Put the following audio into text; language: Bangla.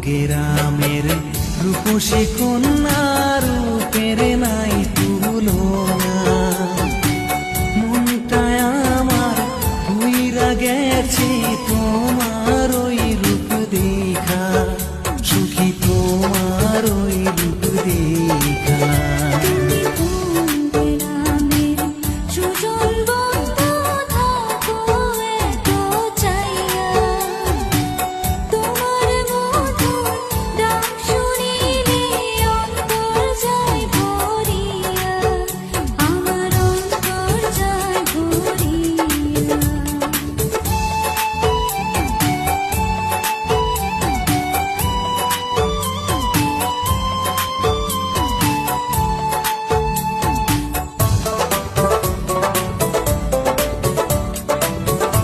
গ্রামের রূপসী কন্যা রূপের নাই তুলনা। মনটায় আমার ধুইরা গেছি তোমার